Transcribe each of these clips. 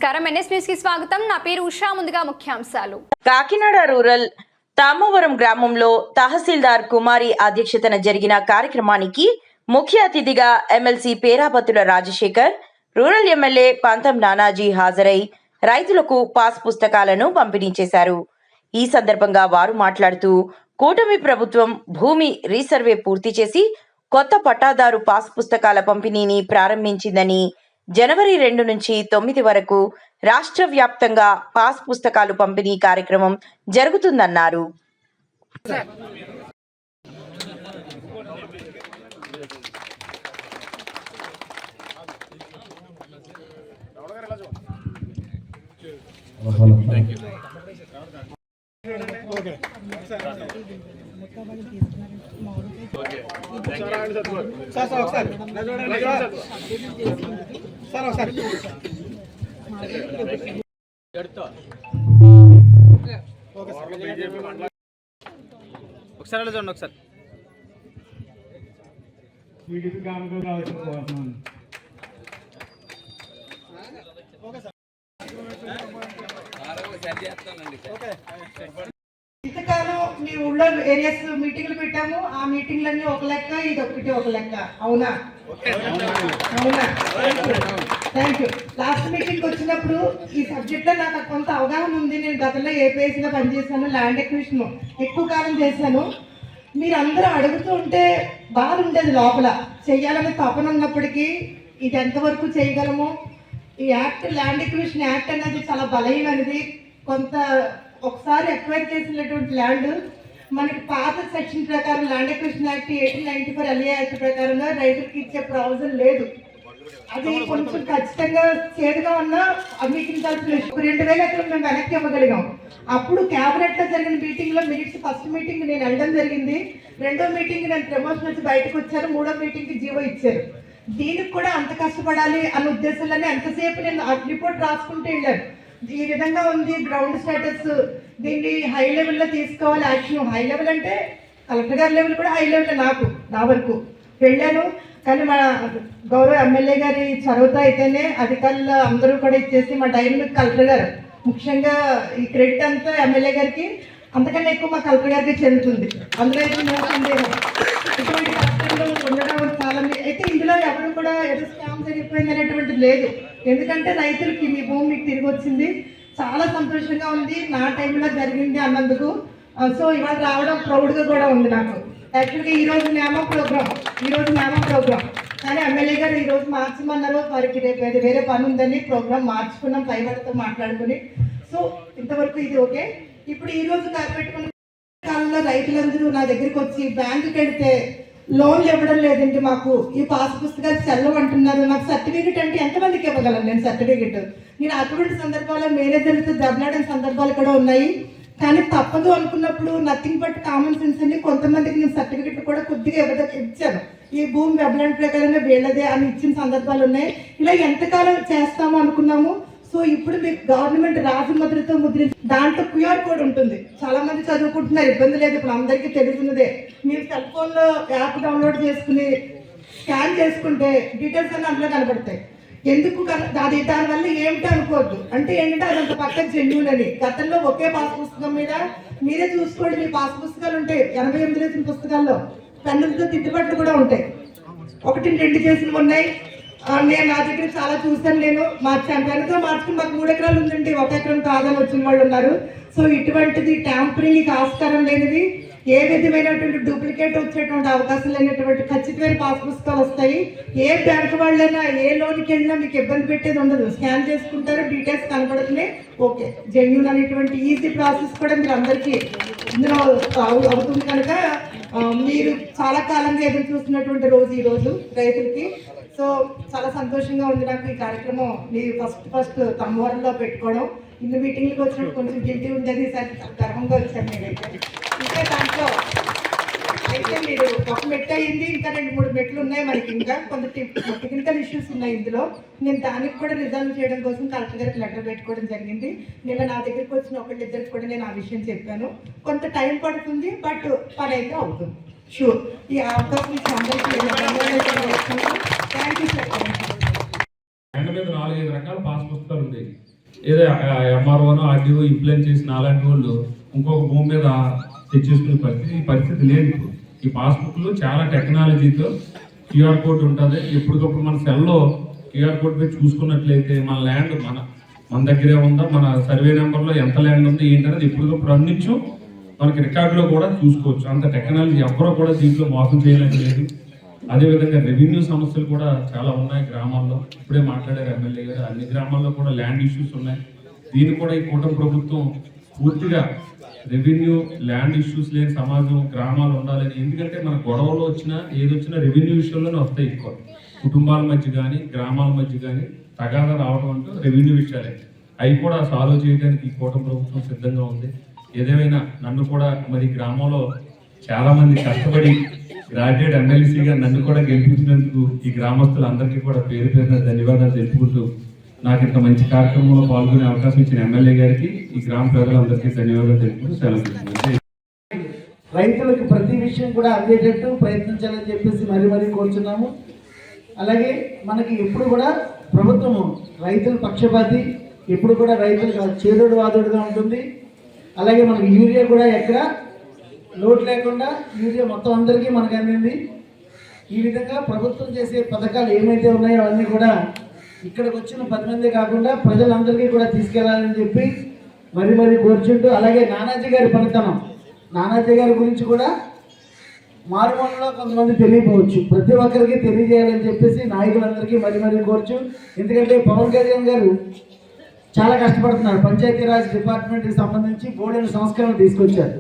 నమస్కారం NS news కి స్వాగతం. నా పేరు ఉషా. ముందుగా ముఖ్యాంశాలు. కాకినాడ రూరల్ తామవరం గ్రామంలో తహసీల్దార్ కుమారి అధ్యక్షతన జరిగిన కార్యక్రమానికి ముఖ్య అతిథిగా ఎమ్మెల్సీ పేరాపతుల రాజశేఖర్, రూరల్ ఎమ్మెల్యే పంతం నానాజీ హాజరై రైతులకు పాస్ పుస్తకాలను పంపిణీ చేశారు. ఈ సందర్భంగా వారు మాట్లాడుతూ కూటమి ప్రభుత్వం భూమి రీసర్వే పూర్తి చేసి కొత్త పట్టాదారు పాస్ పుస్తకాల పంపిణీని ప్రారంభించిందని, జనవరి 2 నుంచి 9 వరకు రాష్ట్ర వ్యాప్తంగా పాస్ పుస్తకాలు పంపిణీ కార్యక్రమం జరుగుతుందన్నారు. ఒకసారి చూడండి ఒకసారి ఇంతకాలం మీ ఊళ్ళో ఏరియాస్ మీటింగ్లు పెట్టాము. ఆ మీటింగ్లన్నీ ఒక లెక్క, ఇది ఒకటి ఒక లెక్క. అవునా? అవునా? Thank you. లాస్ట్ మీటింగ్కి వచ్చినప్పుడు ఈ సబ్జెక్ట్లో నాకు కొంత అవగాహన ఉంది. నేను గతంలో ఏపీఎస్గా పనిచేశాను, ల్యాండ్ ఎక్విజిషన్ ఎక్కువ కాలం చేశాను. మీరు అందరూ అడుగుతూ ఉంటే బాధ ఉండేది లోపల. చెయ్యాలనే తపన ఉన్నప్పటికీ ఇది ఎంతవరకు చేయగలము. ఈ యాక్ట్, ల్యాండ్ ఎక్విజిషన్ యాక్ట్ అనేది చాలా బలమైనది. కొంత ఒకసారి ఎక్వైర్ చేసినటువంటి ల్యాండ్ మనకి పాత సెక్షన్ ప్రకారం land acquisition act 1894 LA act ప్రకారంగా రైతులకు ఇచ్చే ప్రావిజన్ లేదు. అది కొంచెం ఖచ్చితంగా చేదుగా ఉన్నా అంగీకరించాల్సిన 2000 ఎకరం మేము వెనక్కి ఇవ్వగలిగాం. అప్పుడు క్యాబినెట్ లో జరిగిన మీటింగ్ లో మినిట్స్, ఫస్ట్ మీటింగ్ నేను వెళ్ళడం జరిగింది. రెండో మీటింగ్ నేను ప్రమోషన్ వచ్చి బయటకు వచ్చాను. మూడో మీటింగ్ కి జీవో ఇచ్చారు. దీనికి కూడా అంత కష్టపడాలి అన్న ఉద్దేశంలోనే ఎంతసేపు నేను రిపోర్ట్ రాసుకుంటూ వెళ్ళాను. ఈ విధంగా ఉంది గ్రౌండ్ స్టేటస్, దీన్ని హై లెవెల్లో తీసుకోవాలి యాక్షన్. హై లెవెల్ అంటే కలెక్టర్ గారి లెవెల్ కూడా హై లెవెల్. నా వరకు వెళ్ళాను. కానీ మా గౌరవ ఎమ్మెల్యే గారి చొరవతో అయితేనే అధికారులు అందరూ కూడా ఇచ్చేసి మా డైనమిక్ కలెక్టర్ గారు, ముఖ్యంగా ఈ క్రెడిట్ అంతా ఎమ్మెల్యే గారికి, అంతకన్నా ఎక్కువ మా కలెక్టర్ గారికి చెందుతుంది. అందులో ఇటువంటి కష్టంలో ఉండడం చాలా. అయితే ఇందులో ఎవరు కూడా ఏదో స్కామ్ జరిగిపోయింది అనేటువంటిది లేదు. ఎందుకంటే రైతులకి మీ భూమి మీకు తిరిగి వచ్చింది. చాలా సంతోషంగా ఉంది నా టైంలో జరిగింది అన్నందుకు. సో ఇవాళ రావడం ప్రౌడ్గా కూడా ఉంది నాకు. యాక్చువల్గా ఈరోజు నామో ప్రోగ్రామ్ కానీ ఎమ్మెల్యే గారు ఈరోజు మార్చమన్నారు. వారికి రేపు వేరే పని ఉందని ప్రోగ్రామ్ మార్చుకున్నాం పైవారితో మాట్లాడుకుని. సో ఇంతవరకు ఇది ఓకే. ఇప్పుడు ఈరోజు పెట్టుకున్న కాలంలో రైతులందరూ నా దగ్గరికి వచ్చి బ్యాంకుకి వెళ్తే లోన్లు ఇవ్వడం లేదండి, మాకు ఈ పాస్ పుస్తకాలు చెల్లవు అంటున్నారు. నాకు సర్టిఫికెట్ అంటే ఎంతమందికి ఇవ్వగలను నేను సర్టిఫికెట్? నేను అటువంటి సందర్భాల్లో మేనేజర్లతో దెబ్బలాడిన సందర్భాలు కూడా ఉన్నాయి. కానీ తప్పదు అనుకున్నప్పుడు నథింగ్ బట్ కామన్ సెన్స్ అని కొంతమందికి నేను సర్టిఫికెట్ కూడా కొద్దిగా ఇచ్చాను. ఈ భూమి వెబ్లాండ్ ప్రకారంగా వీళ్ళదే అని ఇచ్చిన సందర్భాలు ఉన్నాయి. ఇలా ఎంతకాలం చేస్తాము అనుకున్నాము. సో ఇప్పుడు మీకు గవర్నమెంట్ రాజముద్రతో ముద్రించి దాంట్లో QR కోడ్ ఉంటుంది. చాలా మంది చదువుకుంటున్నారు, ఇబ్బంది లేదు. ఇప్పుడు అందరికీ తెలుసున్నదే. మీరు సెల్ ఫోన్లో యాప్ డౌన్లోడ్ చేసుకుని స్కాన్ చేసుకుంటే డీటెయిల్స్ అన్నీ అందులో కనబడతాయి. ఎందుకు అది దానివల్ల ఏమిటి అనుకోవద్దు. అంటే ఏంటంటే అదంత పక్కన జెన్యూన్ అని. గతంలో ఒకే పాస్ పుస్తకం మీద మీరే చూసుకోండి. మీ పాస్ పుస్తకాలు ఉంటాయి 88 వేసిన పుస్తకాల్లో పెన్నులతో తిట్టుబట్లు కూడా ఉంటాయి. 1, 2 చేసినవి ఉన్నాయి. నేను నా దగ్గర చాలా చూసాను. నేను మార్చాను. పెన్నుతో మార్చుకుని మాకు 3 ఎకరాలు ఉందండి, 1 ఎకరం కాదని వచ్చిన వాళ్ళు ఉన్నారు. సో ఇటువంటిది ట్యాంపరింగ్ ఆస్కారం లేనిది, ఏ విధమైనటువంటి డూప్లికేట్ వచ్చేటువంటి అవకాశం లేనటువంటి ఖచ్చితమైన పాస్ పుస్తకాలు వస్తాయి. ఏ బ్యాంకు వాళ్ళైనా ఏ లోన్కి వెళ్ళినా మీకు ఇబ్బంది పెట్టేది ఉండదు. స్కాన్ చేసుకుంటారు, డీటెయిల్స్ కనబడుతున్నాయి, ఓకే జెన్యూన్ అనేటువంటి ఈజీ ప్రాసెస్ కూడా మీరు అందరికీ ఇందులో అవుతుంది. కనుక మీరు చాలా కాలంగా ఎదురు చూస్తున్నటువంటి రోజు ఈ రోజు రైతులకి. సో చాలా సంతోషంగా ఉంది నాకు ఈ కార్యక్రమం. మీరు ఫస్ట్ తమ్మవరంలో పెట్టుకోవడం. ఇన్ని మీటింగ్లకు వచ్చినప్పుడు కొంచెం గిల్టీ ఉండేది, ఈసారి గర్వంగా వచ్చాను నేనైతే. ఇంకా దాంట్లో అయితే మీరు ఒక మెట్టు అయ్యింది, ఇంకా 2-3 మెట్లు ఉన్నాయి మనకి. ఇంకా కొంత టెక్నికల్ ఇష్యూస్ ఉన్నాయి ఇందులో. నేను దానికి కూడా రిజాల్వ్ చేయడం కోసం కలెక్టర్ గారికి లెటర్ పెట్టుకోవడం జరిగింది. నిన్న నా దగ్గరికి వచ్చిన 1-2 కూడా నేను ఆ విషయం చెప్పాను. కొంత టైం పడుతుంది, బట్ పని అయితే అవుతుంది షూర్. ఈ అవకాశం అందరికీ థ్యాంక్ యూ సార్. 4-5 రకాల పాస్ పుస్తకాలు ఉండేవి. ఏదో ఎంఆర్ఓనో ఆర్డీఓ ఇంప్లిమెంట్ చేసిన అలాంటి వాళ్ళు ఇంకొక భూమి మీద తెచ్చేసుకునే పరిస్థితి లేదు ఇప్పుడు. ఈ పాస్బుక్లు చాలా టెక్నాలజీతో క్యూఆర్ కోడ్ ఉంటుంది. ఎప్పటికప్పుడు మన సెల్లో క్యూఆర్ కోడ్ మీద చూసుకున్నట్లయితే మన ల్యాండ్ మన దగ్గరే ఉందా, మన సర్వే నెంబర్లో ఎంత ల్యాండ్ ఉంది ఏంటనేది ఎప్పటికప్పుడు అన్నించు మనకి రికార్డులో కూడా చూసుకోవచ్చు. అంత టెక్నాలజీ ఎవరో కూడా దీంట్లో మోసం చేయలేదు లేదు. అదేవిధంగా రెవెన్యూ సమస్యలు కూడా చాలా ఉన్నాయి గ్రామాల్లో. ఇప్పుడే మాట్లాడారు ఎమ్మెల్యే గారు, అన్ని గ్రామాల్లో కూడా ల్యాండ్ ఇష్యూస్ ఉన్నాయి. దీన్ని కూడా ఈ కూటమి ప్రభుత్వం పూర్తిగా రెవెన్యూ ల్యాండ్ ఇష్యూస్ లేని సమాజం గ్రామాలు ఉండాలని. ఎందుకంటే మన గొడవలు వచ్చినా ఏదొచ్చినా రెవెన్యూ విషయంలోనే వస్తాయి ఎక్కువ. కుటుంబాల మధ్య కానీ గ్రామాల మధ్య కానీ తగాదా రావడం అంటూ రెవెన్యూ విషయాలే. అవి కూడా సాల్వ్ చేయడానికి ఈ కూటమి ప్రభుత్వం సిద్ధంగా ఉంది. ఏదేమైనా నన్ను కూడా మరి గ్రామంలో చాలా మంది కష్టపడి గ్రాడ్యుయేట్ ఎమ్మెల్సీగా నన్ను కూడా గెలిపించినందుకు ఈ గ్రామస్తులందరికీ కూడా పేరు పేరున ధన్యవాదాలు తెలుపుకుంటూ నాకు ఇంత మంచి కార్యక్రమంలో పాల్గొనే అవకాశం ఇచ్చిన ఎమ్మెల్యే గారికి ఈ గ్రామ ప్రజలందరికీ ధన్యవాదాలు తెలుపుకుంటూ సెలవు తీసుకుంటున్నాను. రైతులకు ప్రతి విషయం కూడా అందేటట్టు ప్రయత్నించాలని చెప్పేసి మరీ కోరుచున్నాము. అలాగే మనకి ఎప్పుడు కూడా ప్రభుత్వము రైతుల పక్షపాతి, ఎప్పుడు కూడా రైతులకు చేదోడు వాదోడుగా ఉంటుంది. అలాగే మనకి యూరియా కూడా ఎక్కడ లోటు లేకుండా యూరియా మొత్తం అందరికీ మనకు అందింది. ఈ విధంగా ప్రభుత్వం చేసే పథకాలు ఏమైతే ఉన్నాయో అవన్నీ కూడా ఇక్కడికి వచ్చిన 10 మంది కాకుండా ప్రజలందరికీ కూడా తీసుకెళ్లాలని చెప్పి మరీ కోరుచుంటూ, అలాగే నానాజీ గారి పనితనం, నానాజీ గారి గురించి కూడా మారుమూలలో కొంతమంది తెలియపోవచ్చు, ప్రతి ఒక్కరికి తెలియజేయాలని చెప్పేసి నాయకులందరికీ మరీ కోరుచు. ఎందుకంటే పవన్ కళ్యాణ్ గారు చాలా కష్టపడుతున్నారు. పంచాయతీరాజ్ డిపార్ట్మెంట్కి సంబంధించి బోర్డైన సంస్కరణ తీసుకొచ్చారు.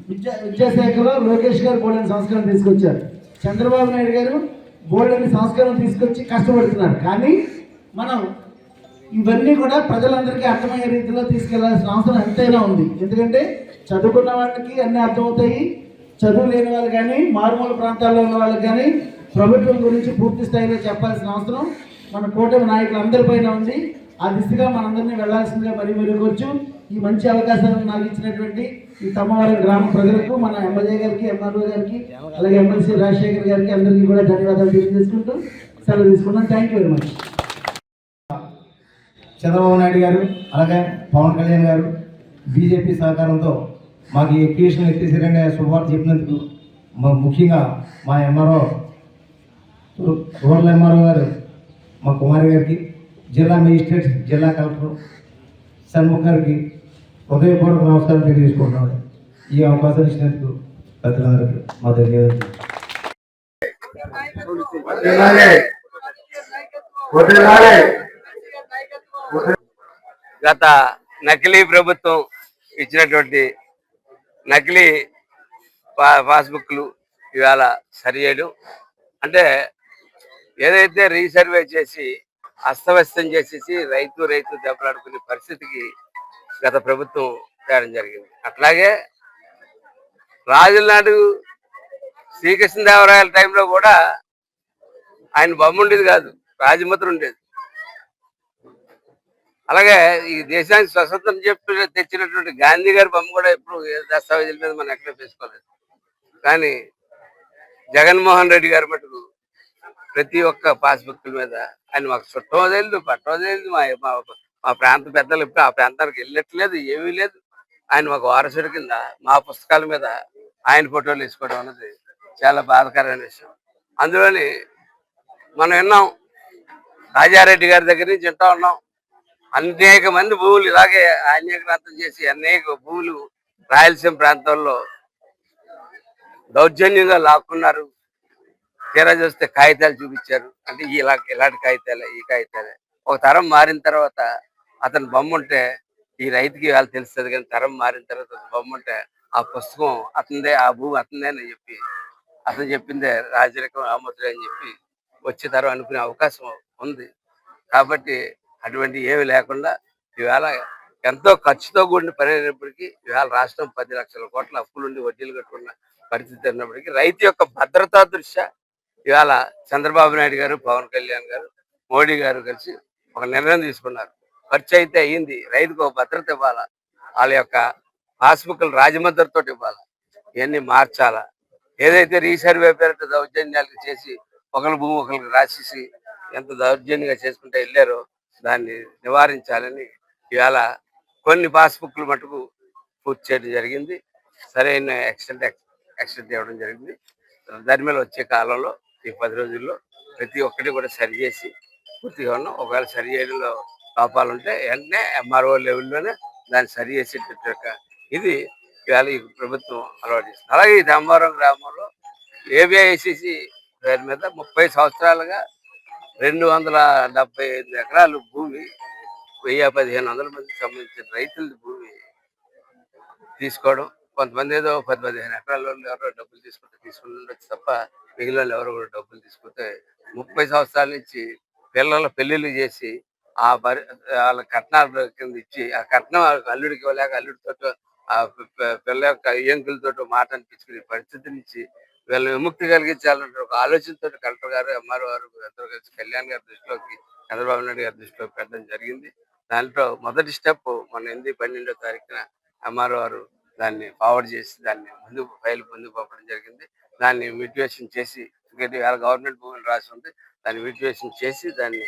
విద్యాశాఖలో లోకేష్ గారు బోర్డైన సంస్కరణ తీసుకొచ్చారు. చంద్రబాబు నాయుడు గారు బోర్డైన సంస్కరణ తీసుకొచ్చి కష్టపడుతున్నారు. కానీ మనం ఇవన్నీ కూడా ప్రజలందరికీ అర్థమయ్యే రీతిలో తీసుకెళ్లాల్సిన అవసరం ఎంతైనా ఉంది. ఎందుకంటే చదువుకున్న వాళ్ళకి అన్నీ అర్థమవుతాయి, చదువు లేని వాళ్ళు కానీ మారుమూల ప్రాంతాల్లో ఉన్న వాళ్ళకి కానీ ప్రభుత్వం గురించి పూర్తి స్థాయిలో చెప్పాల్సిన అవసరం మన కూటమి నాయకులందరిపైన ఉంది. ఆ దిశగా మనందరినీ వెళ్లాల్సిందిగా మరీ కోరుచు. ఈ మంచి అవకాశాలను నాకు ఇచ్చినటువంటి ఈ తమ్మవరం గ్రామ ప్రజలకు, మన ఎమ్మెల్యే గారికి, ఎంఆర్ఓ గారికి, అలాగే ఎమ్మెల్సీ రాజశేఖర్ గారికి అందరికీ కూడా ధన్యవాదాలు తెలియజేసుకుంటూ సెలవు తీసుకున్నాను. Thank you very much. Chandrababu Naidu గారు అలాగే పవన్ కళ్యాణ్ గారు బీజేపీ సహకారంతో మాకు ఈ ఎక్విషన్ ఎత్తేసారనే శుభవార్త చెప్పినందుకు ముఖ్యంగా మా ఎంఆర్ఓ రూరల్ ఎంఆర్ఓ గారు మా కుమారి గారికి, జిల్లా మేజిస్ట్రేట్, జిల్లా కలెక్టర్ షణ్ముఖ్ గారికి హృదయపూర్వక నమస్కారం తెలియజేసుకుంటున్నాను. ఈ అవకాశం ఇచ్చినందుకు ప్రజలందరికీ మా ధన్యవాదాలు. గత నకిలీ ప్రభుత్వం ఇచ్చినటువంటి నకిలీ పాస్బుక్లు ఇవాళ సరి చేయడం అంటే ఏదైతే రీసర్వే చేసి అస్తవ్యస్తం చేసేసి రైతు దెబ్బలాడుకునే పరిస్థితికి గత ప్రభుత్వం తేవడం జరిగింది. అట్లాగే రాజుల శ్రీకృష్ణదేవరాయల టైంలో కూడా ఆయన బొమ్మ ఉండేది కాదు, రాజముద్ర ఉండేది. అలాగే ఈ దేశానికి స్వతంత్రం చెప్పి తెచ్చినటువంటి గాంధీ గారి బొమ్మ కూడా ఎప్పుడు దస్తావేజీల మీద మనం ఎక్కడ వేసుకోలేదు. కానీ జగన్మోహన్ రెడ్డి గారి మటుకు ప్రతి ఒక్క పాస్బుక్ల మీద ఆయన మాకు చుట్టం తెలియదు, పట్టం తెలియదు. మా ప్రాంత పెద్దలు ఇప్పుడు ఆ ప్రాంతానికి వెళ్ళట్లేదు, ఏమీ లేదు. ఆయన మాకు వారసుడి కింద మా పుస్తకాల మీద ఆయన ఫోటోలు వేసుకోవడం అనేది చాలా బాధాకరమైన విషయం. అందులోని మనం విన్నాం, రాజారెడ్డి గారి దగ్గర నుంచి వింటా ఉన్నాం, అనేక మంది భూములు ఇలాగే అన్యాక్రాంతం చేసి అనేక భూములు రాయలసీమ ప్రాంతాల్లో దౌర్జన్యంగా లాక్కున్నారు. తీరా చూస్తే కాగితాలు చూపించారు. అంటే ఇలాంటి కాగితాలే, ఈ కాగితాలే. ఒక తరం మారిన తర్వాత అతని బొమ్మ ఉంటే ఈ రైతుకి వాళ్ళు తెలుస్తుంది. కానీ తరం మారిన తర్వాత బొమ్మ ఉంటే ఆ పుస్తకం అతనిదే, ఆ భూమి అతనిదే అని చెప్పి అతను చెప్పిందే రాజరికం ఆమోదులే అని చెప్పి వచ్చే తరం అనుకునే అవకాశం ఉంది. కాబట్టి అటువంటి ఏమి లేకుండా ఇవాళ ఎంతో ఖర్చుతో కూడిన పని అయినప్పటికీ ఇవాళ రాష్ట్రం 10 లక్షల కోట్ల అప్పులుండి వడ్డీలు కట్టుకున్న పరిస్థితి ఉన్నప్పటికీ రైతు యొక్క భద్రతా దృష్ట్యా ఇవాళ చంద్రబాబు నాయుడు గారు, పవన్ కళ్యాణ్ గారు, మోడీ గారు కలిసి ఒక నిర్ణయం తీసుకున్నారు. ఖర్చు అయితే అయ్యింది, రైతుకు ఒక భద్రత ఇవ్వాలా, వాళ్ళ యొక్క పాస్బుక్లు రాజముద్రతో ఇవ్వాలా, ఇవన్నీ మార్చాలా. ఏదైతే రీసర్వే పేరిట దౌర్జన్యాలు చేసి ఒకరి భూమి ఒకరికి రాసేసి ఎంత దౌర్జన్యంగా చేసుకుంటే వెళ్ళారో దాన్ని నివారించాలని ఇవాళ కొన్ని పాస్బుక్లు మటుకు పూర్తి చేయడం జరిగింది. సరైన ఎక్స్టెంట్ ఇవ్వడం జరిగింది. దాని మీద వచ్చే కాలంలో ఈ 10 రోజుల్లో ప్రతి ఒక్కటి కూడా సరి చేసి పూర్తిగా ఉన్నాం. ఒకవేళ సరి చేయడంలో లోపాలు ఉంటే వెంటనే ఎంఆర్ఓ లెవెల్లోనే దాన్ని సరి చేసేటట్టు ఇది ఇవాళ ఈ ప్రభుత్వం అలవాటు చేస్తుంది. అలాగే ఈ ధర్మవరం గ్రామంలో ఏబిఐసిసి పేరు మీద 30 సంవత్సరాలుగా 275 ఎకరాలు భూమి 1500 మందికి సంబంధించిన రైతుల భూమి తీసుకోవడం, కొంతమంది ఏదో 10-15 ఎకరాల ఎవరో డబ్బులు తీసుకుంటుండొచ్చు తప్ప మిగిలిన ఎవరు కూడా డబ్బులు తీసుకుంటే 30 సంవత్సరాల నుంచి పిల్లల పెళ్లిళ్ళు చేసి వాళ్ళ కట్నాల కింద ఇచ్చి ఆ కట్నం అల్లుడికి ఇవ్వలేక అల్లుడితో ఆ పిల్ల యొక్క ఏంకులతో మాట అనిపించుకునే పరిస్థితి నుంచి వీళ్ళని విముక్తి కలిగించాలంటే ఒక ఆలోచనతో కలెక్టర్ గారు ఎంఆర్ఓ గారు అందరూ కలిసి కళ్యాణ్ గారి దృష్టిలోకి, చంద్రబాబు నాయుడు గారి దృష్టిలోకి పెట్టడం జరిగింది. దాంట్లో మొదటి స్టెప్ మన 12వ తారీఖున ఎంఆర్ఓ గారు దాన్ని ఫార్వర్డ్ చేసి దాన్ని ఫైల్ ముందుకు పంపడం జరిగింది. దాన్ని మ్యూటివేషన్ చేసి గవర్నమెంట్ భూమిని రాసి ఉంది, దాన్ని మ్యూటివేషన్ చేసి దాన్ని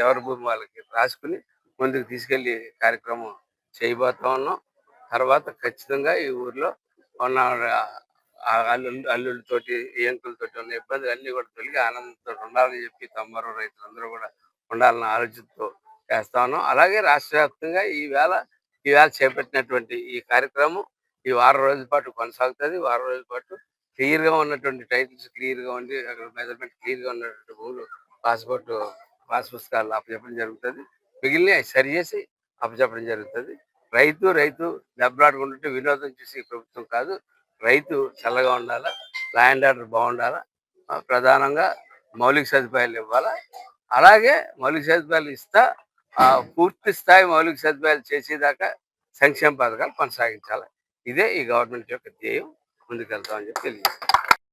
ఎవరి భూమి వాళ్ళకి రాసుకుని ముందుకు తీసుకెళ్లి కార్యక్రమం చేయబోతా ఉన్నాం. తర్వాత ఖచ్చితంగా ఈ ఊర్లో ఉన్న అల్లుళ్ళతోటి ఏంకులతోటి ఉన్న ఇబ్బందులు అన్ని కూడా తొలగి ఆనందంతో ఉండాలని చెప్పి తమ్మరు రైతులందరూ కూడా ఉండాలన్న ఆలోచనతో చేస్తా ఉన్నాం. అలాగే రాష్ట్ర వ్యాప్తంగా ఈవేళ చేపట్టినటువంటి ఈ కార్యక్రమం ఈ వారం రోజుల పాటు కొనసాగుతుంది. వారం రోజుల పాటు క్లియర్గా ఉన్నటువంటి టైటిల్స్ క్లియర్గా ఉండి అక్కడ మెజర్మెంట్ క్లియర్గా ఉన్నటువంటి భూములు పాస్ పుస్తకాలు అప్పచెప్పడం జరుగుతుంది. మిగిలిన సరి చేసి అప్పచెప్పడం జరుగుతుంది. రైతు దెబ్బలాడుకుంటుంటే వినోదం చూసి ప్రభుత్వం కాదు, రైతు చల్లగా ఉండాలా, ల్యాండ్ ఆర్డర్ బాగుండాలా, ప్రధానంగా మౌలిక సదుపాయాలు ఇవ్వాలా. అలాగే మౌలిక సదుపాయాలు ఇస్తా పూర్తి స్థాయి మౌలిక సదుపాయాలు చేసేదాకా సంక్షేమ పథకాలు కొనసాగించాలి. ఇదే ఈ గవర్నమెంట్ యొక్క ధ్యేయం. ముందుకెళ్తామని చెప్పి తెలియజేస్తాం.